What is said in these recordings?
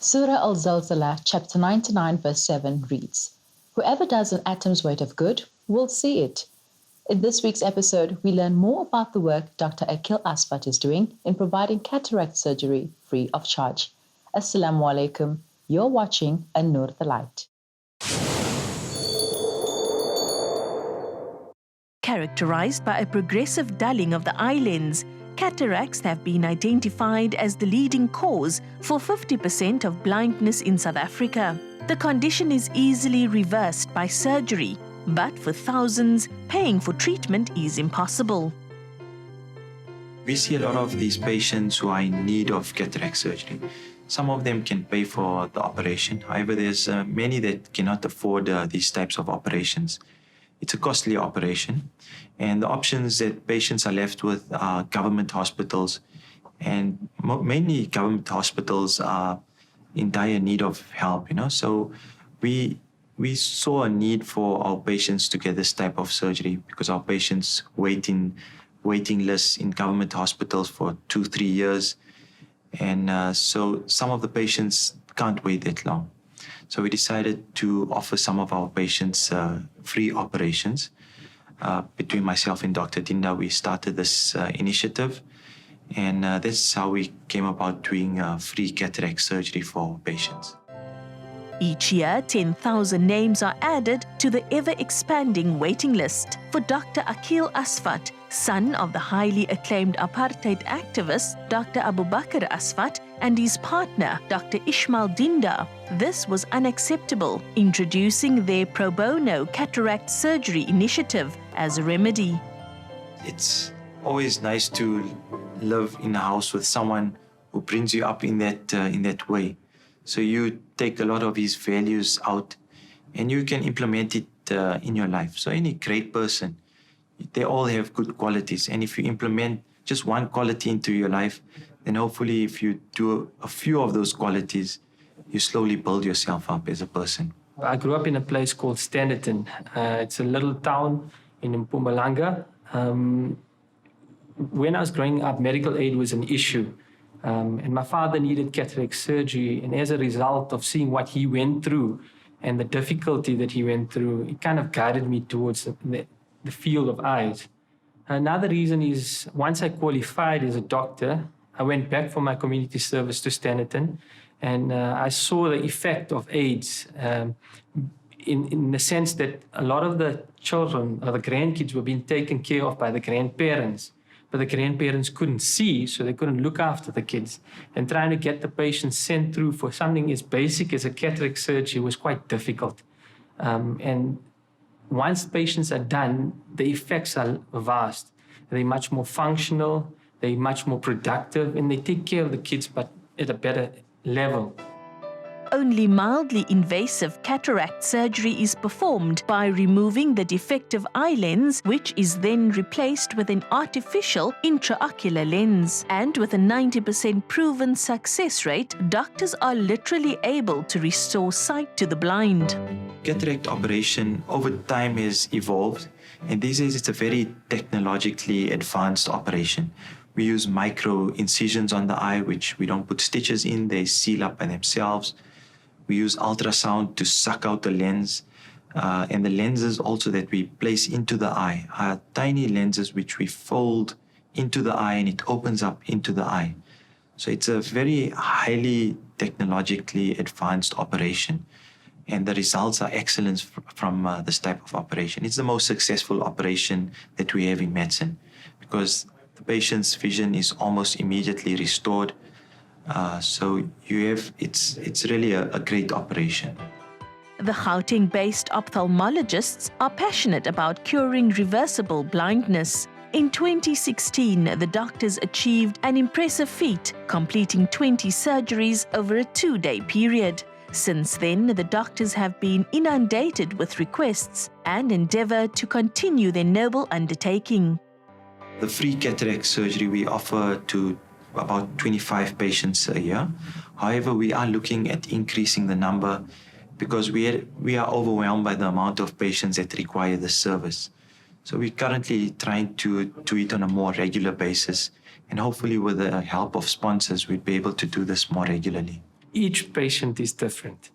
Surah Al-Zalzala, chapter 99, verse 7 reads, "Whoever does an atom's weight of good will see it." In this week's episode, we learn more about the work Dr. Akiel Asvat is doing in providing cataract surgery free of charge. Assalamu alaikum. You're watching An Nur the Light. Characterized by a progressive dulling of the eye lens, cataracts have been identified as the leading cause for 50% of blindness in South Africa. The condition is easily reversed by surgery, but for thousands, paying for treatment is impossible. We see a lot of these patients who are in need of cataract surgery. Some of them can pay for the operation. However, there's many that cannot afford these types of operations. It's a costly operation, and the options that patients are left with are government hospitals, and mainly government hospitals are in dire need of help, So we saw a need for our patients to get this type of surgery because our patients waiting lists in government hospitals for 2-3 years. And so some of the patients can't wait that long. So we decided to offer some of our patients free operations. Between myself and Dr. Dinda, we started this initiative. And that's how we came about doing free cataract surgery for patients. Each year, 10,000 names are added to the ever-expanding waiting list. For Dr. Akiel Asvat, son of the highly acclaimed apartheid activist Dr. Abubakar Asvat, and his partner, Dr. Ismail Dinda, this was unacceptable, introducing their pro bono cataract surgery initiative as a remedy. It's always nice to live in a house with someone who brings you up in that way. So you take a lot of his values out and you can implement it in your life. So any great person, they all have good qualities. And if you implement just one quality into your life, then hopefully if you do a few of those qualities, you slowly build yourself up as a person. I grew up in a place called Standerton. It's a little town in Mpumalanga. When I was growing up, medical aid was an issue. And my father needed cataract surgery. And as a result of seeing what he went through and the difficulty that he went through, it kind of guided me towards the field of eyes. Another reason is once I qualified as a doctor, I went back for my community service to Standerton, and I saw the effect of AIDS in the sense that a lot of the children or the grandkids were being taken care of by the grandparents. But the grandparents couldn't see, so they couldn't look after the kids. And trying to get the patients sent through for something as basic as a cataract surgery was quite difficult. And once patients are done, the effects are vast. They're much more functional, they're much more productive, and they take care of the kids, but at a better level. Only mildly invasive cataract surgery is performed by removing the defective eye lens, which is then replaced with an artificial intraocular lens. And with a 90% proven success rate, doctors are literally able to restore sight to the blind. Cataract operation over time has evolved, and these days it's a very technologically advanced operation. We use micro incisions on the eye, which we don't put stitches in, they seal up by themselves. We use ultrasound to suck out the lens, and the lenses also that we place into the eye are tiny lenses which we fold into the eye and it opens up into the eye. So it's a very highly technologically advanced operation, and the results are excellent from this type of operation. It's the most successful operation that we have in medicine because the patient's vision is almost immediately restored. So it's really a great operation. The Gauteng-based ophthalmologists are passionate about curing reversible blindness. In 2016, the doctors achieved an impressive feat, completing 20 surgeries over a 2-day period. Since then, the doctors have been inundated with requests and endeavor to continue their noble undertaking. The free cataract surgery we offer to about 25 patients a year. However, we are looking at increasing the number because we are overwhelmed by the amount of patients that require the service. So we're currently trying to do it on a more regular basis, and hopefully with the help of sponsors, we'd be able to do this more regularly. Each patient is different.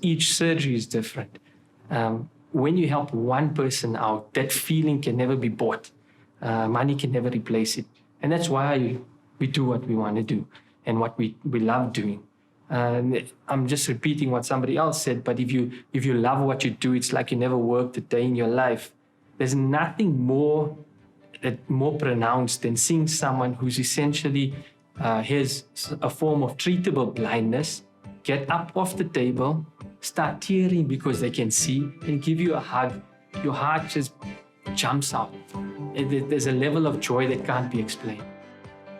Each surgery is different. When you help one person out, that feeling can never be bought. Money can never replace it. And that's why we do what we want to do and what we love doing. I'm just repeating what somebody else said, but if you love what you do, it's like you never worked a day in your life. There's nothing more pronounced than seeing someone who's essentially has a form of treatable blindness get up off the table, start tearing because they can see, and give you a hug. Your heart just jumps out. There's a level of joy that can't be explained.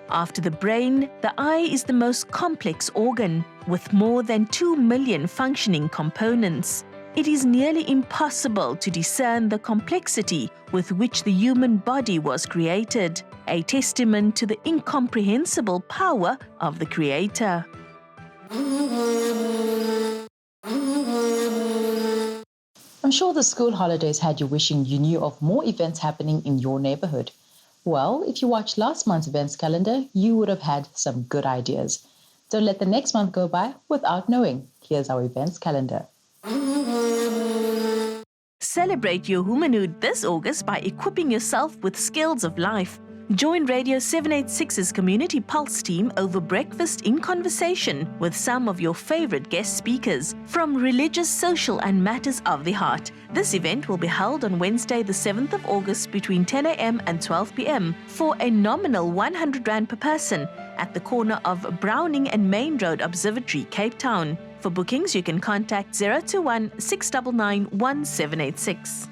After the brain, the eye is the most complex organ, with more than 2 million functioning components. It is nearly impossible to discern the complexity with which the human body was created, a testament to the incomprehensible power of the Creator. I'm sure the school holidays had you wishing you knew of more events happening in your neighborhood. Well, if you watched last month's events calendar, you would have had some good ideas. Don't let the next month go by without knowing. Here's our events calendar. Celebrate your womanhood this August by equipping yourself with skills of life. Join Radio 786's Community Pulse team over breakfast in conversation with some of your favorite guest speakers from religious, social and matters of the heart. This event will be held on Wednesday the 7th of August between 10 a.m. and 12 p.m. for a nominal 100 Rand per person at the corner of Browning and Main Road Observatory, Cape Town. For bookings, you can contact 021 699 1786.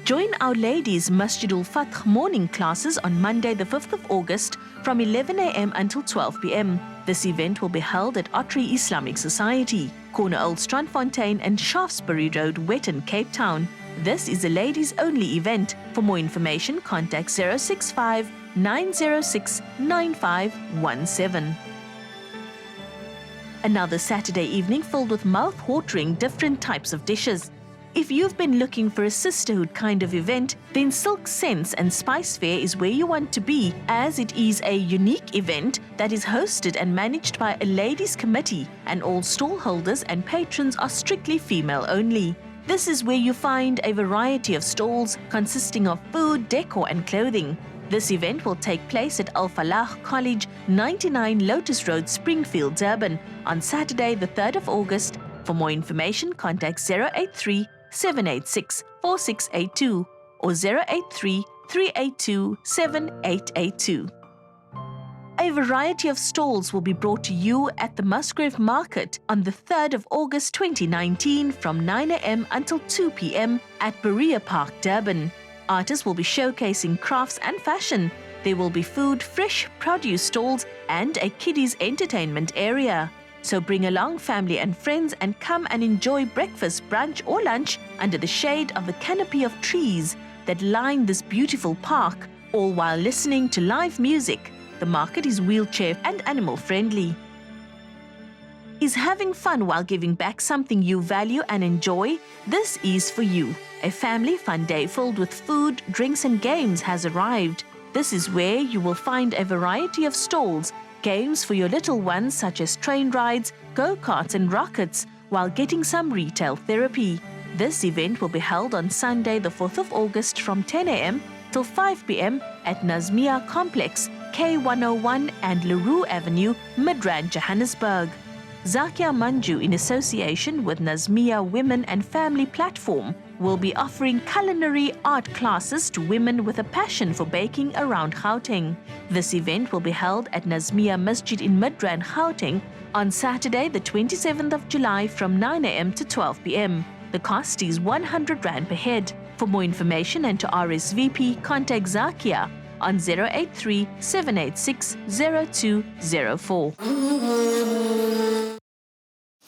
Join Our Ladies Masjidul Fath morning classes on Monday the 5th of August from 11 a.m. until 12 p.m. This event will be held at Ottery Islamic Society, corner Old Strandfontein and Shaftesbury Road, Wetton, Cape Town. This is a ladies-only event. For more information, contact 065 906 9517. Another Saturday evening filled with mouth-watering different types of dishes. If you've been looking for a sisterhood kind of event, then Silk Sense and Spice Fair is where you want to be, as it is a unique event that is hosted and managed by a ladies' committee, and all stallholders and patrons are strictly female only. This is where you find a variety of stalls consisting of food, decor and clothing. This event will take place at Al Falah College, 99 Lotus Road, Springfield, Durban, on Saturday the 3rd of August. For more information, contact 083 786 4682 or 083 382 7882. A variety of stalls will be brought to you at the Musgrave Market on the 3rd of August 2019 from 9 a.m. until 2 p.m. at Berea Park, Durban. Artists will be showcasing crafts and fashion. There will be food, fresh produce stalls and a kiddies entertainment area. So bring along family and friends and come and enjoy breakfast, brunch or lunch under the shade of the canopy of trees that line this beautiful park, all while listening to live music. The market is wheelchair and animal friendly. Is having fun while giving back something you value and enjoy? This is for you. A family fun day filled with food, drinks and games has arrived. This is where you will find a variety of stalls, games for your little ones such as train rides, go-karts and rockets, while getting some retail therapy. This event will be held on Sunday the 4th of August from 10 a.m. till 5 p.m. at Nazmia Complex, K101 and Leroux Avenue, Midrand, Johannesburg. Zakia Manju, in association with Nazmia Women and Family Platform, will be offering culinary art classes to women with a passion for baking around Gauteng. This event will be held at Nazmia Masjid in Midrand, Gauteng on Saturday the 27th of July from 9 a.m. to 12 p.m. The cost is 100 Rand per head. For more information and to RSVP, contact Zakia on 083 786 0204.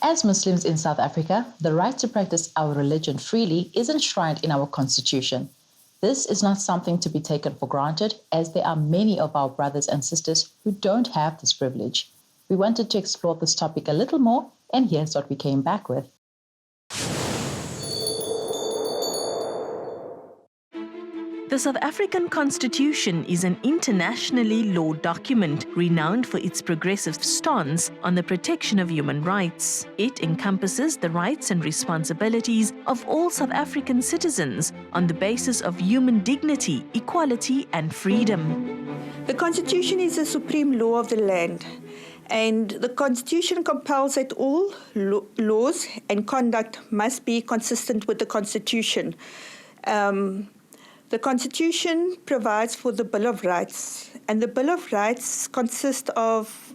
As Muslims in South Africa, the right to practice our religion freely is enshrined in our constitution. This is not something to be taken for granted, as there are many of our brothers and sisters who don't have this privilege. We wanted to explore this topic a little more, and here's what we came back with. The The South African Constitution is an internationally law document renowned for its progressive stance on the protection of human rights. It encompasses the rights and responsibilities of all South African citizens on the basis of human dignity, equality, and freedom. The Constitution is the supreme law of the land, and the Constitution compels that all laws and conduct must be consistent with the Constitution. The Constitution provides for the Bill of Rights, and the Bill of Rights consists of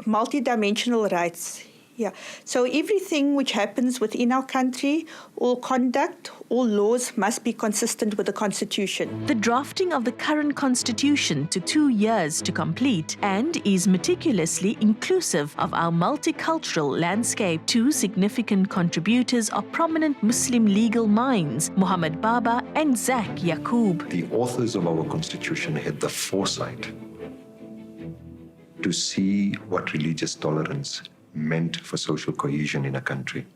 multidimensional rights. Yeah. So everything which happens within our country, all conduct, all laws must be consistent with the Constitution. The drafting of the current Constitution took 2 years to complete and is meticulously inclusive of our multicultural landscape. Two significant contributors are prominent Muslim legal minds, Muhammad Baba and Zak Yaqub. The authors of our Constitution had the foresight to see what religious tolerance meant for social cohesion in a country.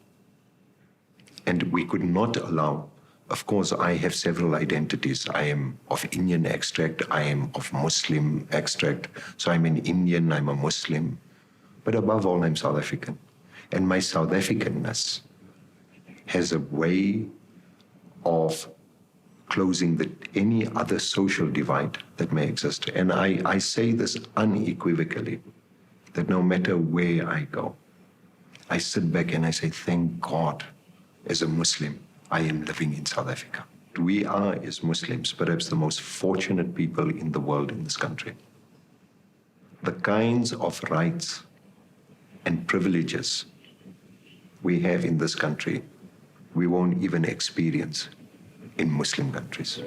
And we could not allow, of course, I have several identities. I am of Indian extract, I am of Muslim extract, so I'm an Indian, I'm a Muslim. But above all, I'm South African. And my South Africanness has a way of closing any other social divide that may exist. And I say this unequivocally, that no matter where I go, I sit back and I say, thank God, as a Muslim, I am living in South Africa. We are, as Muslims, perhaps the most fortunate people in the world in this country. The kinds of rights and privileges we have in this country, we won't even experience in Muslim countries.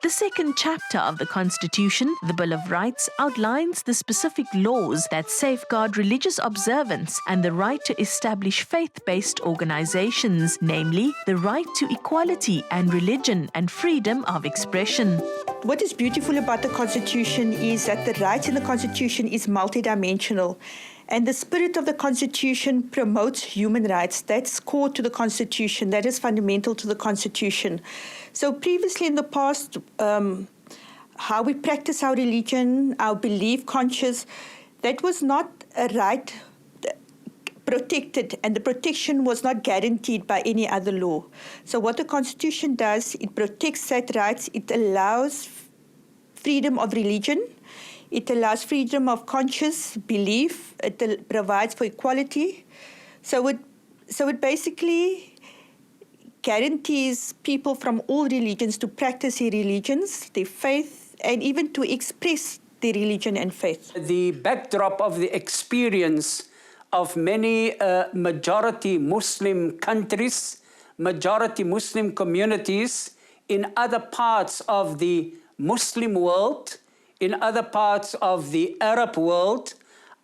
The second chapter of the Constitution, the Bill of Rights, outlines the specific laws that safeguard religious observance and the right to establish faith-based organizations, namely the right to equality and religion and freedom of expression. What is beautiful about the Constitution is that the rights in the Constitution is multidimensional. And the spirit of the Constitution promotes human rights. That's core to the Constitution. That is fundamental to the Constitution. So previously in the past, how we practice our religion, our belief conscious, that was not a right protected, and the protection was not guaranteed by any other law. So what the Constitution does, it protects that rights. It allows freedom of religion. It allows freedom of conscious belief. It provides for equality. So it basically guarantees people from all religions to practice their religions, their faith, and even to express their religion and faith. The backdrop of the experience of many majority Muslim countries, majority Muslim communities in other parts of the Muslim world, in other parts of the Arab world,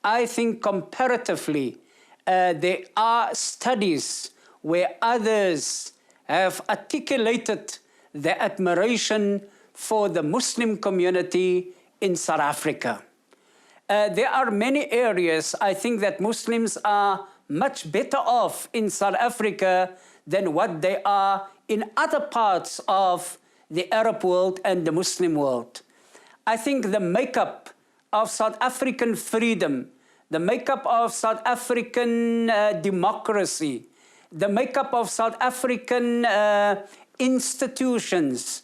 I think comparatively there are studies where others have articulated their admiration for the Muslim community in South Africa. There are many areas I think that Muslims are much better off in South Africa than what they are in other parts of the Arab world and the Muslim world. I think the makeup of South African freedom, the makeup of South African democracy, the makeup of South African institutions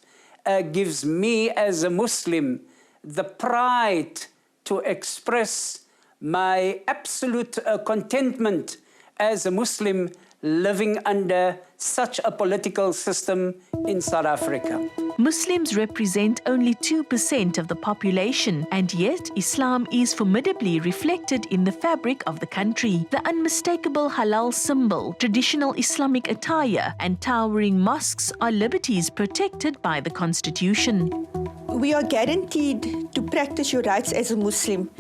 gives me as a Muslim the pride to express my absolute contentment as a Muslim living under such a political system in South Africa. Muslims represent only 2% of the population, and yet Islam is formidably reflected in the fabric of the country. The unmistakable halal symbol, traditional Islamic attire, and towering mosques are liberties protected by the Constitution. We are guaranteed to practice your rights as a Muslim.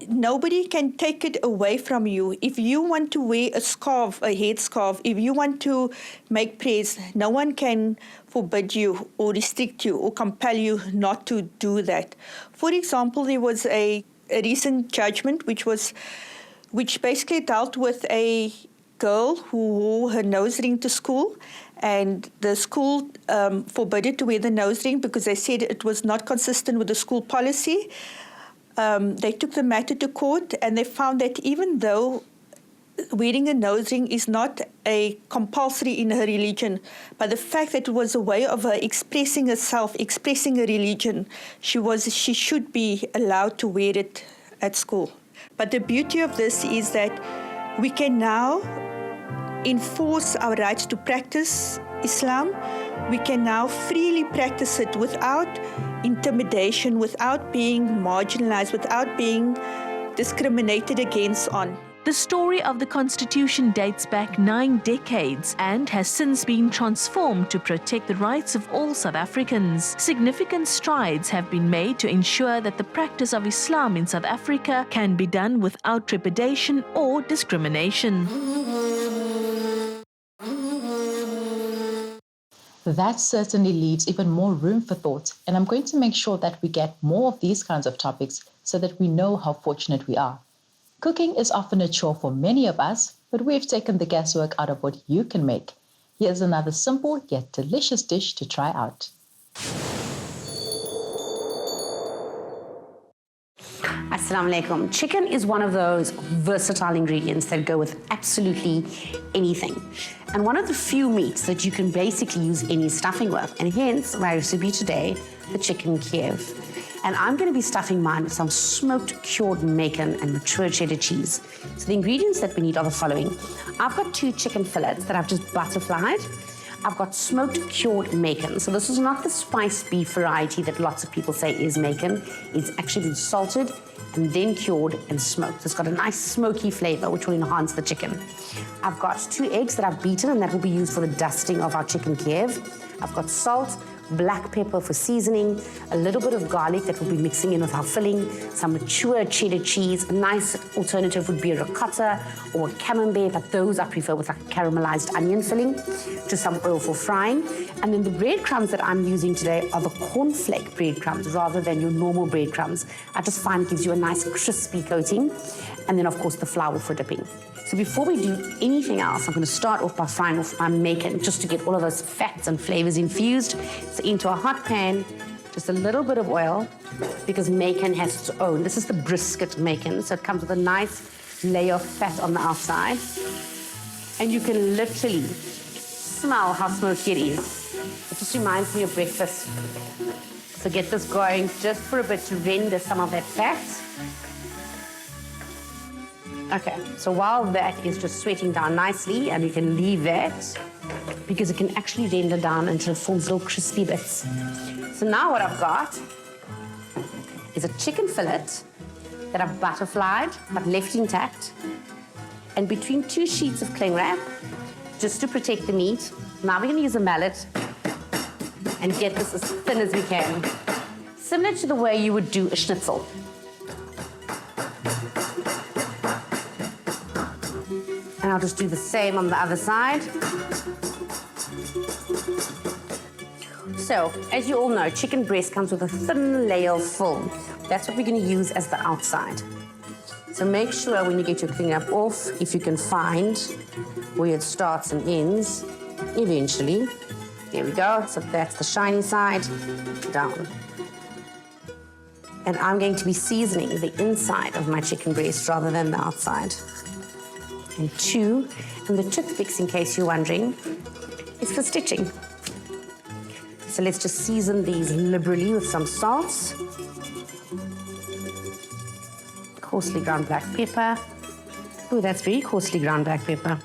Nobody can take it away from you. If you want to wear a scarf, a headscarf, if you want to make prayers, no one can forbid you or restrict you or compel you not to do that. For example, there was a recent judgment which basically dealt with a girl who wore her nose ring to school, And the school forbade it to wear the nose ring because they said it was not consistent with the school policy. They took the matter to court, and they found that even though wearing a nose ring is not a compulsory in her religion, but the fact that it was a way of her expressing herself, expressing her religion, she should be allowed to wear it at school. But the beauty of this is that we can now enforce our rights to practice Islam. We can now freely practice it without intimidation, without being marginalized, without being discriminated against on. The story of the Constitution dates back 9 decades and has since been transformed to protect the rights of all South Africans. Significant strides have been made to ensure that the practice of Islam in South Africa can be done without trepidation or discrimination. That certainly leaves even more room for thought, and I'm going to make sure that we get more of these kinds of topics so that we know how fortunate we are. Cooking is often a chore for many of us, but we've taken the guesswork out of what you can make. Here's another simple yet delicious dish to try out. Assalamu alaikum. Chicken is one of those versatile ingredients that go with absolutely anything. And one of the few meats that you can basically use any stuffing with. And hence my recipe today, the chicken Kiev. And I'm going to be stuffing mine with some smoked cured bacon and mature cheddar cheese. So the ingredients that we need are the following. I've got 2 chicken fillets that I've just butterflied. I've got smoked cured bacon. So this is not the spiced beef variety that lots of people say is bacon. It's actually been salted and then cured and smoked. It's got a nice smoky flavor which will enhance the chicken. I've got 2 eggs that I've beaten and that will be used for the dusting of our chicken Kiev. I've got salt, black pepper for seasoning, a little bit of garlic that we'll be mixing in with our filling, some mature cheddar cheese. A nice alternative would be a ricotta or a camembert, but those I prefer with like a caramelized onion filling, just some oil for frying. And then the breadcrumbs that I'm using today are the cornflake breadcrumbs rather than your normal breadcrumbs. I just find it gives you a nice crispy coating. And then of course the flour for dipping. So before we do anything else, I'm going to start off by frying off my bacon just to get all of those fats and flavors infused. So into a hot pan, just a little bit of oil because bacon has its own. This is the brisket bacon, so it comes with a nice layer of fat on the outside. And you can literally smell how smoky it is. It just reminds me of breakfast. So get this going just for a bit to render some of that fat. Okay, so while that is just sweating down nicely, and you can leave that because it can actually render down until it forms little crispy bits. So now what I've got is a chicken fillet that I've butterflied but left intact, and between 2 sheets of cling wrap just to protect the meat. Now we're going to use a mallet and get this as thin as we can, similar to the way you would do a schnitzel. And I'll just do the same on the other side. So, as you all know, chicken breast comes with a thin layer of film. That's what we're going to use as the outside. So make sure when you get your clean up off, if you can find where it starts and ends, eventually. There we go. So that's the shiny side, down. And I'm going to be seasoning the inside of my chicken breast rather than the outside. And 2, and the toothpicks, in case you're wondering, is for stitching. So let's just season these liberally with some salt, coarsely ground black pepper. Oh, that's very coarsely ground black pepper.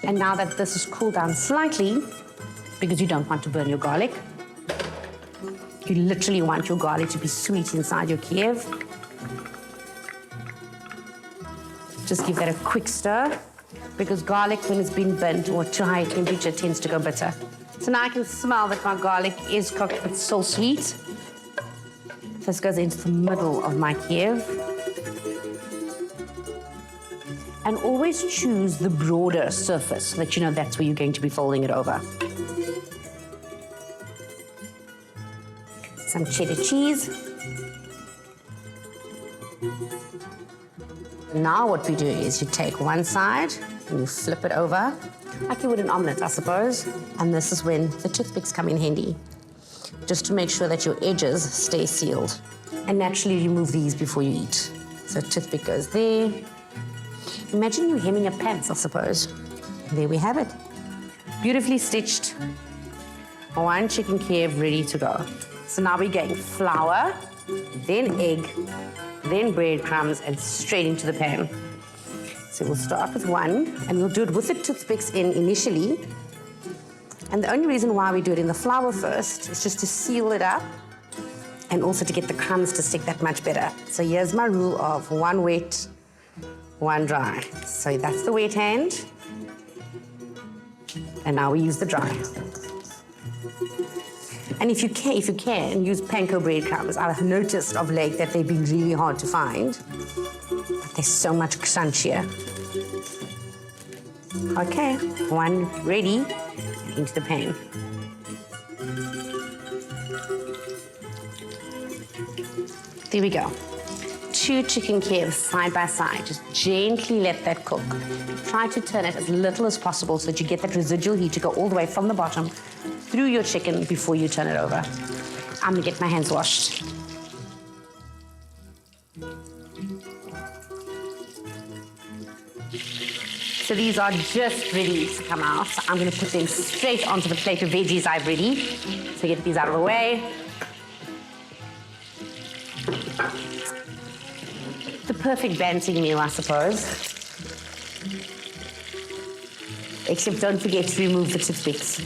And now that this has cooled down slightly, because you don't want to burn your garlic, you literally want your garlic to be sweet inside your Kiev. Just give that a quick stir, because garlic, when it's been burnt or at too high a temperature, tends to go bitter. So now I can smell that my garlic is cooked, but still sweet. This goes into the middle of my Kiev. And always choose the broader surface so that you know that's where you're going to be folding it over. Some cheddar cheese. Now what we do is you take one side and you flip it over like you would an omelette, I suppose. And this is when the toothpicks come in handy, just to make sure that your edges stay sealed. And naturally remove these before you eat. So toothpick goes there. Imagine you hemming up pants, I suppose. There we have it. Beautifully stitched. One chicken Kiev ready to go. So now we're getting flour, then egg, then breadcrumbs, and straight into the pan. So we'll start with one, and we'll do it with the toothpicks in initially. And the only reason why we do it in the flour first is just to seal it up and also to get the crumbs to stick that much better. So here's my rule of one wet, one dry. So that's the wet hand. And now we use the dry. And if you can, use panko breadcrumbs. I've noticed of late that they've been really hard to find, but they're so much crunchier. Okay, one ready, into the pan. There we go. 2 chicken Kievs side by side. Just gently let that cook. Try to turn it as little as possible so that you get that residual heat to go all the way from the bottom through your chicken before you turn it over. I'm gonna get my hands washed. So these are just ready to come out. So I'm gonna put them straight onto the plate of veggies I've ready. So get these out of the way. The perfect Banting meal, I suppose. Except don't forget to remove the toothpicks.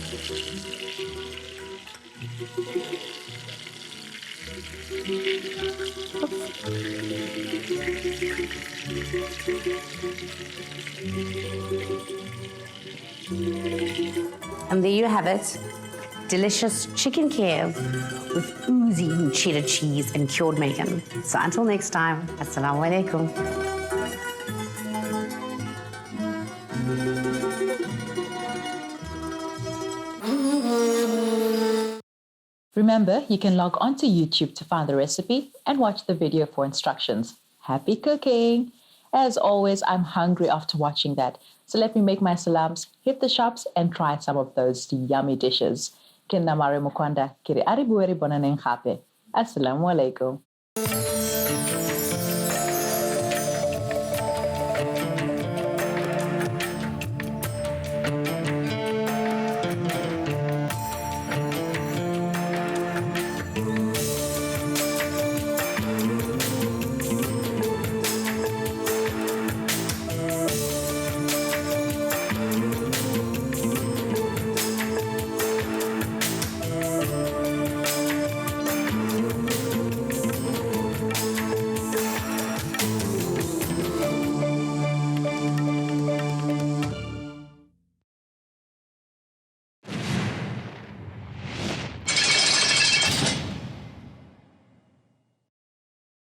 And there you have it. Delicious chicken Kiev with oozing cheddar cheese and cured bacon. So until next time, assalamu alaikum. Remember, you can log on to YouTube to find the recipe and watch the video for instructions. Happy cooking! As always, I'm hungry after watching that. So let me make my salams, hit the shops, and try some of those yummy dishes. Kinna Mariam Mkwanda, kiri aribueri bonaneng hape. Assalamu alaikum.